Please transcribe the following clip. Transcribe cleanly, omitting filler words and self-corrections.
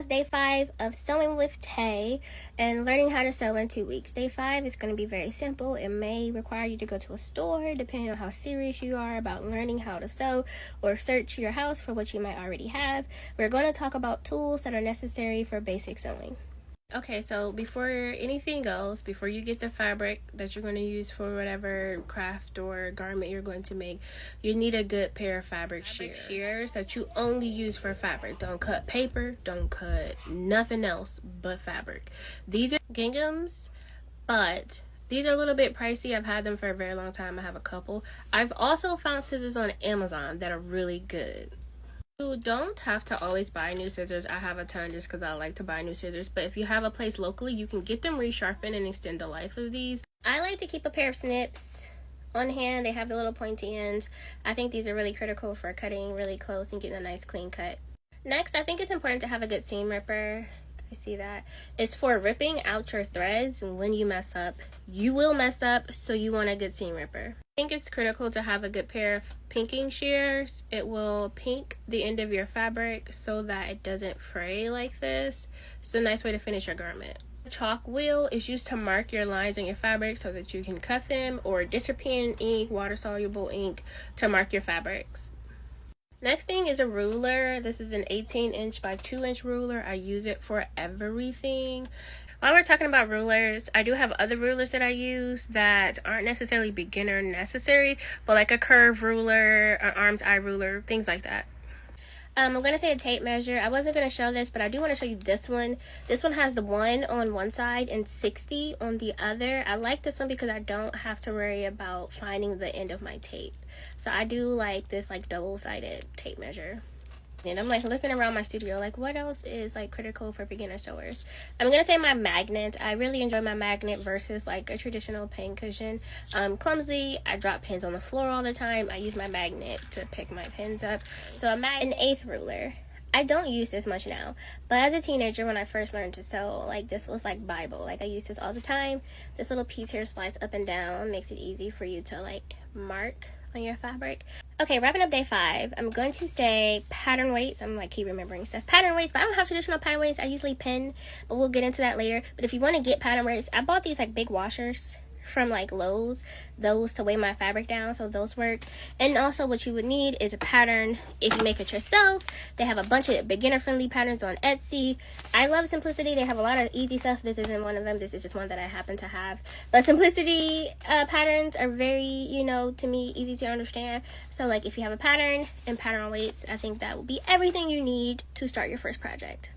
day 5 of sewing with Tay and learning how to sew in 2 weeks. Day 5 is going to be very simple. It may require you to go to a store depending on how serious you are about learning how to sew, or search your house for what you might already have. We're going to talk about tools that are necessary for basic sewing. Okay, so before anything else, before you get the fabric that you're going to use for whatever craft or garment you're going to make, you need a good pair of fabric shears that you only use for fabric. Don't cut paper, don't cut nothing else but fabric. These are ginghams, but these are a little bit pricey. I've had them for a very long time. I have a couple. I've also found scissors on Amazon that are really good. You don't have to always buy new scissors. I have a ton just because I like to buy new scissors, but if you have a place locally, you can get them resharpened and extend the life of these. I like to keep a pair of snips on hand. They have the little pointy ends. I think these are really critical for cutting really close and getting a nice clean cut. Next, I think it's important to have a good seam ripper. I see that. It's for ripping out your threads when you mess up. You will mess up, so you want a good seam ripper. I think it's critical to have a good pair of pinking shears. It will pink the end of your fabric so that it doesn't fray like this. It's a nice way to finish your garment. The chalk wheel is used to mark your lines on your fabric so that you can cut them, or disappearing ink, water-soluble ink to mark your fabrics. Next thing is a ruler. This is an 18-inch by 2-inch ruler. I use it for everything. While we're talking about rulers, I do have other rulers that I use that aren't necessarily beginner necessary, but like a curve ruler, an arm's eye ruler, things like that. I'm going to say a tape measure. I wasn't going to show this, but I do want to show you this one. This one has the 1 on one side and 60 on the other. I like this one because I don't have to worry about finding the end of my tape. So I do like this like double-sided tape measure. And I'm like looking around my studio, like what else is like critical for beginner sewers. I'm gonna say my magnet. I really enjoy my magnet versus like a traditional pin cushion. Clumsy, I drop pins on the floor all the time. I use my magnet to pick my pins up. So an 1/8 ruler. I don't use this much now, but as a teenager when I first learned to sew, like this was like Bible. Like I use this all the time. This little piece here slides up and down, makes it easy for you to like mark on your fabric. Okay, wrapping up day 5, I'm going to say pattern weights. I'm like keep remembering stuff. Pattern weights, but I don't have traditional pattern weights. I usually pin, but we'll get into that later. But if you want to get pattern weights, I bought these like big washers from like Lowe's, those to weigh my fabric down, so those work. And also what you would need is a pattern if you make it yourself. They have a bunch of beginner friendly patterns on Etsy. I love Simplicity. They have a lot of easy stuff. This isn't one of them. This is just one that I happen to have. But Simplicity patterns are very, you know, to me easy to understand. So like if you have a pattern and pattern weights, I think that will be everything you need to start your first project.